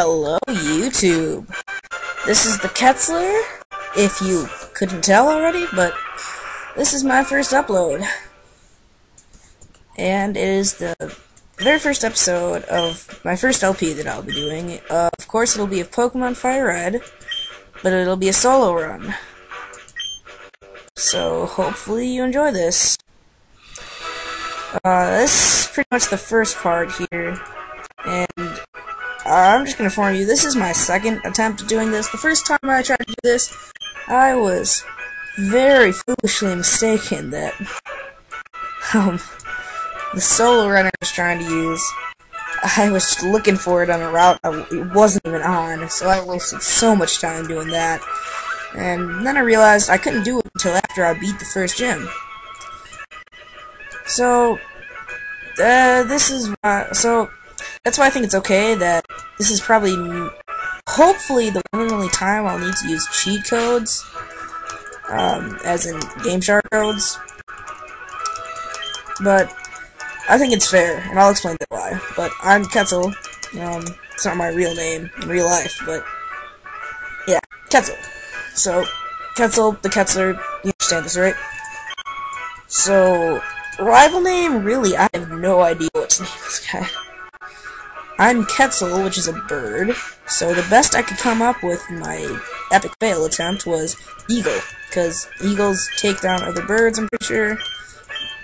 Hello, YouTube. This is TheQuetzler, if you couldn't tell already, but this is my first upload. And it is the very first episode of my first LP that I'll be doing. Of course, it'll be of Pokemon Fire Red, but it'll be a solo run. So, hopefully you enjoy this. This is pretty much the first part here, and I'm just gonna inform you, this is my second attempt at doing this. The first time I tried to do this, I was very foolishly mistaken that, the solo run I was trying to use, I was just looking for it on a route it wasn't even on, so I wasted so much time doing that. And then I realized I couldn't do it until after I beat the first gym. So, that's why I think it's okay that this is probably, hopefully, the one and only time I'll need to use cheat codes, as in Game Shark codes. But I think it's fair, and I'll explain that why. But I'm Quetzal. It's not my real name in real life, but yeah, Quetzal. So, Quetzal, TheQuetzler, you understand this, right? So, rival name, really, I have no idea what to name this guy. I'm Quetzal, which is a bird, so the best I could come up with in my epic fail attempt was Eagle, because eagles take down other birds, I'm pretty sure.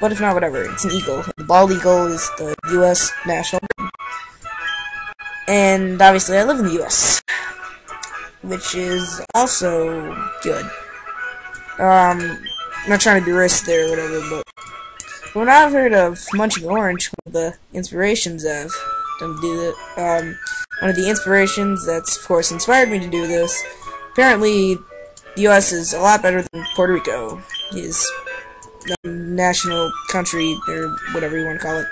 But if not, whatever, it's an eagle. The bald eagle is the U.S. national bird. And obviously I live in the U.S., which is also good. I'm not trying to be racist there or whatever, but when I've heard of Munching Orange, one of the inspirations I've done to do that, one of the inspirations that's, of course, inspired me to do this, apparently the U.S. is a lot better than Puerto Rico, his national country, or whatever you want to call it.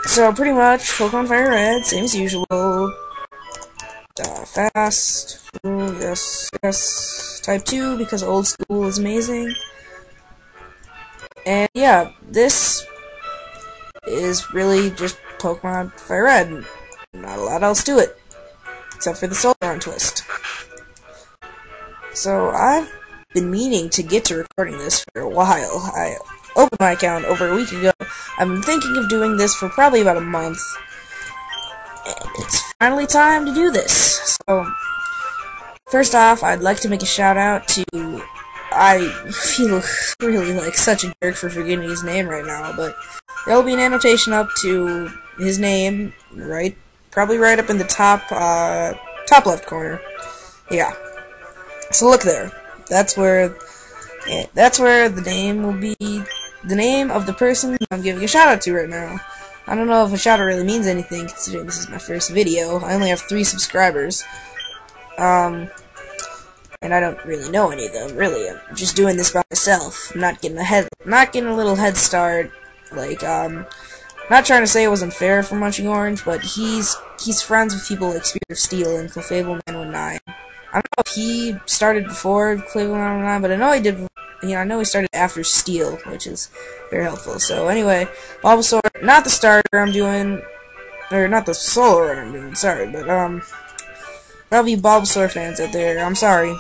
So, pretty much, Pokemon Fire Red, same as usual. Fast, yes, Type 2, because old school is amazing. And yeah, this is really just Pokemon Fire Red. Not a lot else to it, except for the Solar Run twist. So, I've been meaning to get to recording this for a while. I opened my account over a week ago. I've been thinking of doing this for probably about a month. And it's finally time to do this. So, first off, I'd like to make a shout out to, I feel really like such a jerk for forgetting his name right now, but there'll be an annotation up to his name, probably right up in the top left corner. Yeah. So look there. That's where the name will be, the name of the person I'm giving a shout out to right now. I don't know if a shout out really means anything, considering this is my first video. I only have 3 subscribers. And I don't really know any of them, really. I'm just doing this by myself. I'm not getting a little head start. Like, not trying to say it was unfair for Munching Orange, but he's friends with people like Spirit of Steel and Clefable 919. I don't know if he started before Clefable 919, but I know he did. I know he started after Steel, which is very helpful. So anyway, Bulbasaur, not the starter I'm doing, or not the solo run I'm doing. Sorry, but all of you Bulbasaur fans out there, I'm sorry,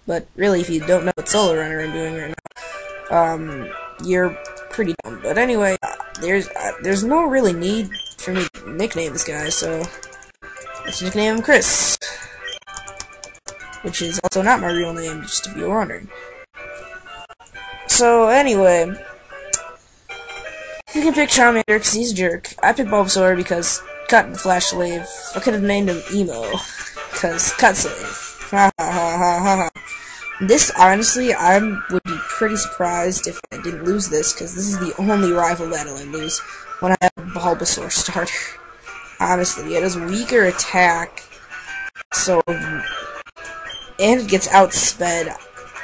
but really, if you don't know what solo runner I'm doing right now, you're pretty dumb. But anyway, there's no really need for me to nickname this guy, so let's nickname him Chris, which is also not my real name, just if you were wondering. So anyway, you can pick Charmander because he's a jerk. I picked Bulbasaur because Cut the Flash Slave. I could have named him Emo, because Cut Slave. Ha ha ha ha ha. This, honestly, I would be pretty surprised if I didn't lose this, because this is the only rival battle I lose when I have a Bulbasaur starter. Honestly, it has weaker attack, so, and it gets outsped. At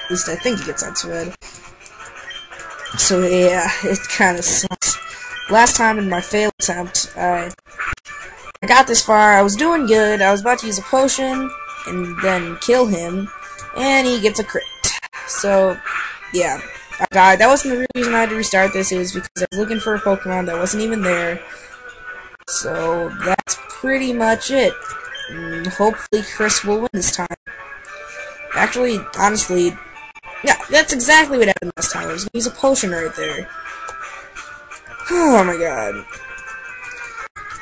least I think it gets outsped. So yeah, it kinda sucks. Last time in my fail attempt, I got this far, I was doing good, I was about to use a potion, and then kill him, and he gets a crit. So, yeah, I died. That wasn't the reason I had to restart this, it was because I was looking for a Pokemon that wasn't even there. So, that's pretty much it. Hopefully Chris will win this time. Actually, honestly, yeah, that's exactly what happened last time. I was gonna use a potion right there. Oh my god.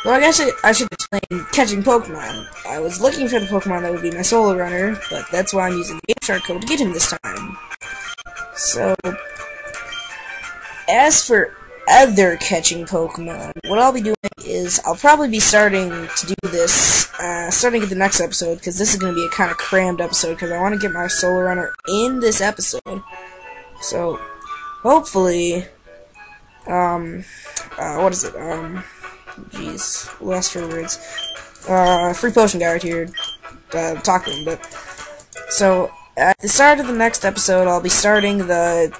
Well, I guess I should explain catching Pokemon. I was looking for the Pokemon that would be my solo runner, but that's why I'm using the Game Shark code to get him this time. So, as for other catching Pokemon, what I'll be doing is I'll probably be starting to do this starting at the next episode, because this is going to be a kind of crammed episode, because I want to get my solo runner in this episode. So, hopefully, what is it, jeez, lost for words, free potion guy right here, talk to him, but, so, at the start of the next episode, I'll be starting the,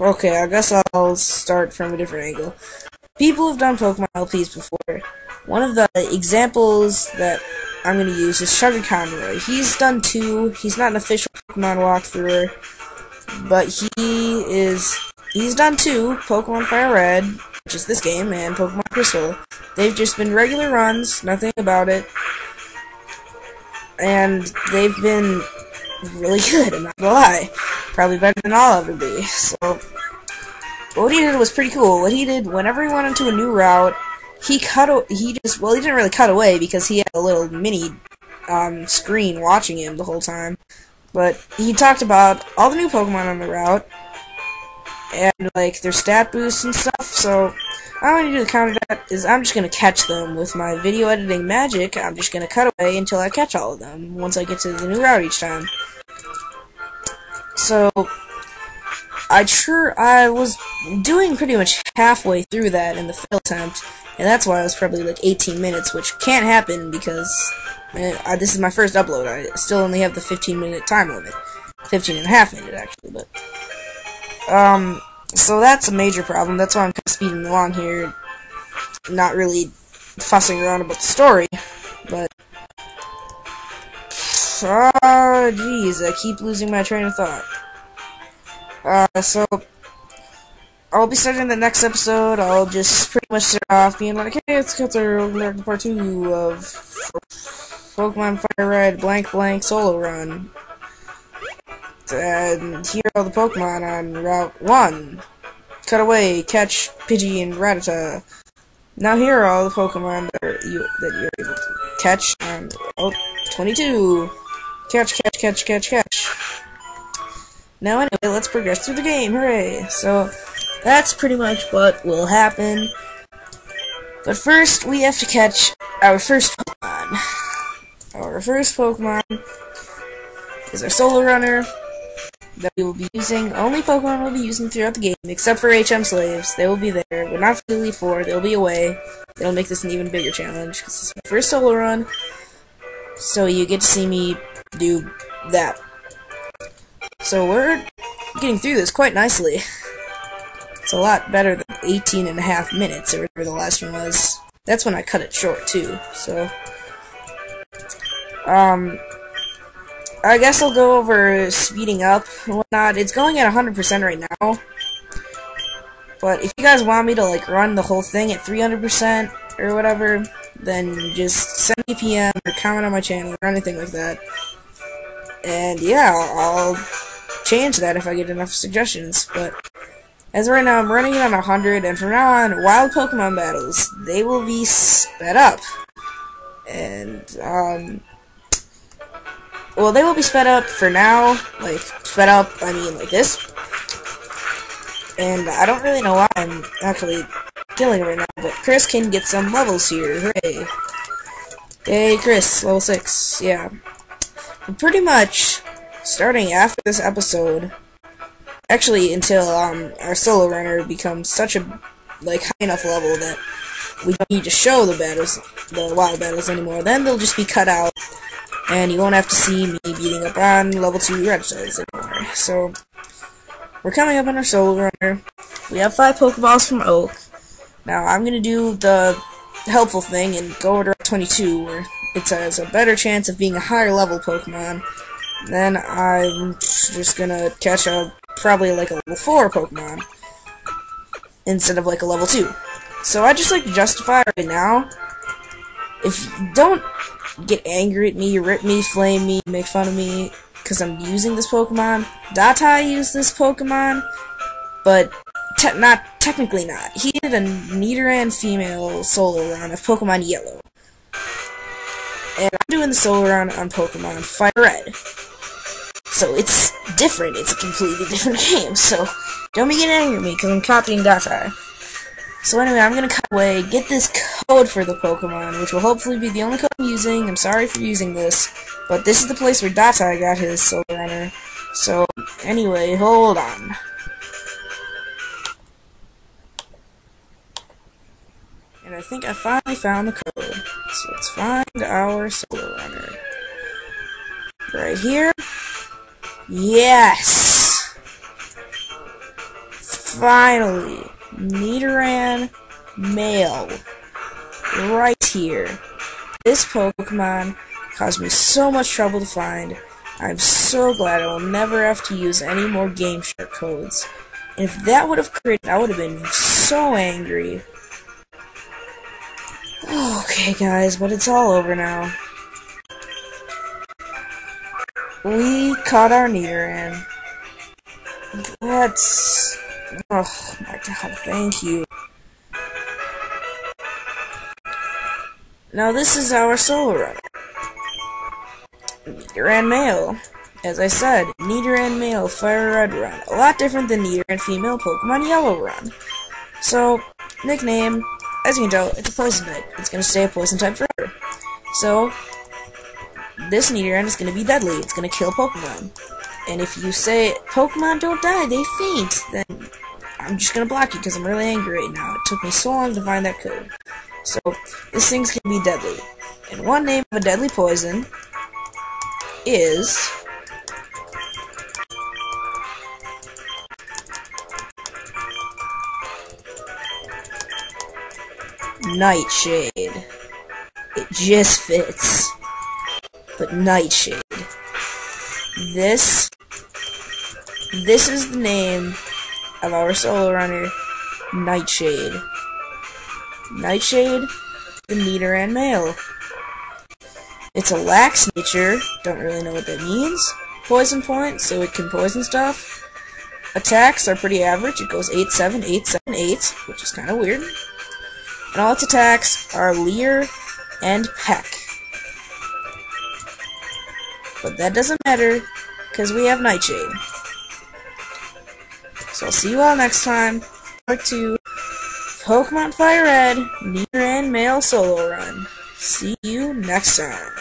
okay, I guess I'll start from a different angle. People have done Pokemon LPs before. One of the examples that I'm going to use is Sugar Conroy. He's done 2. He's not an official Pokemon walkthrough, but he's done 2, Pokemon Fire Red, which is this game, and Pokemon Crystal. They've just been regular runs, nothing about it, and they've been really good, I'm not gonna lie. Probably better than I'll ever be. So, what he did was pretty cool. What he did, whenever he went into a new route, he didn't really cut away, because he had a little mini screen watching him the whole time. But he talked about all the new Pokemon on the route, and like their stat boosts and stuff. So what I'm going to do to counter that is I'm just going to catch them with my video editing magic. I'm just going to cut away until I catch all of them once I get to the new route each time. So I was doing pretty much halfway through that in the fail attempt, and that's why I was probably like 18 minutes, which can't happen because this is my first upload. I still only have the 15-minute time limit. 15.5 minutes, actually, but so that's a major problem. That's why I'm kind of speeding along here, not really fussing around about the story, but jeez, I keep losing my train of thought. So I'll be starting the next episode. I'll just pretty much start off being like, hey, it's TheQuetzler, welcome to part 2 of Pokemon Fire Red blank blank solo run. And here are the Pokemon on Route 1. Cut away, catch Pidgey and Rattata. Now here are all the Pokemon that you're able to catch on Route 22. Catch. Now anyway, let's progress through the game, hooray! So, that's pretty much what will happen. But first, we have to catch our first Pokemon. Our first Pokemon is our solo runner that we will be using. Only Pokemon we'll be using throughout the game, except for HM Slaves. They will be there, but not for the Elite Four. They'll be away. They'll make this an even bigger challenge, because it's my first solo run, so you get to see me do that. So we're getting through this quite nicely. It's a lot better than 18.5 minutes, or whatever the last one was. That's when I cut it short, too, so I guess I'll go over speeding up and whatnot. It's going at 100% right now, but if you guys want me to like run the whole thing at 300% or whatever, then just send me a PM or comment on my channel or anything like that. And yeah, I'll change that if I get enough suggestions. But as of right now, I'm running it on 100, and from now on, wild Pokemon battles, they will be sped up. And well, they will be sped up for now, like, sped up, I mean, like this. And I don't really know why I'm actually killing right now, but Chris can get some levels here, hooray. Hey, Chris, level 6, yeah. But pretty much, starting after this episode, actually until, our solo runner becomes such a, like, high enough level that we don't need to show the battles, the wild battles anymore, then they'll just be cut out. And you won't have to see me beating up on level 2 Rattatas anymore. So, we're coming up on our solo runner. We have 5 Pokeballs from Oak. Now, I'm going to do the helpful thing and go over to Route 22, where it has a better chance of being a higher level Pokemon. Then I'm just going to catch probably like a level 4 Pokemon, instead of like a level 2. So I just like to justify right now. If you don't get angry at me, rip me, flame me, make fun of me, because I'm using this Pokemon. Datai used this Pokemon, but technically not. He did a Nidoran female solo run of Pokemon Yellow. And I'm doing the solo run on Pokemon Fire Red. So it's different. It's a completely different game. So don't be getting angry at me because I'm copying Datai. So anyway, I'm going to cut away, get this code for the Pokemon, which will hopefully be the only code I'm using. I'm sorry for using this, but this is the place where Datai got his solo runner. So anyway, hold on. And I think I finally found the code. So let's find our solo runner. Right here. Yes! Finally! Nidoran male. Right here. This Pokemon caused me so much trouble to find. I'm so glad I will never have to use any more Game Shark codes. And if that would have created, I would have been so angry. Okay, guys, but it's all over now. We caught our Nidoran. That's... oh my god, thank you. Now this is our solo run. Nidoran male. As I said, Nidoran male Fire Red run. A lot different than Nidoran female Pokemon Yellow run. So, nickname, as you can tell, it's a poison type. It's going to stay a poison type forever. So, this Nidoran is going to be deadly. It's going to kill Pokemon. And if you say, Pokemon don't die, they faint, then I'm just going to block you because I'm really angry right now. It took me so long to find that code. So, this thing's going to be deadly. And one name of a deadly poison is... Nightshade. It just fits. But Nightshade. This is the name of our solo runner, Nightshade. Nightshade, the Nidoran male. It's a lax nature, don't really know what that means. Poison point, so it can poison stuff. Attacks are pretty average, it goes 8-7, 8-7, 8, which is kind of weird. And all its attacks are Leer and Peck. But that doesn't matter, because we have Nightshade. So I'll see you all next time. Part 2, Pokemon Fire Red, Nidoran male solo run. See you next time.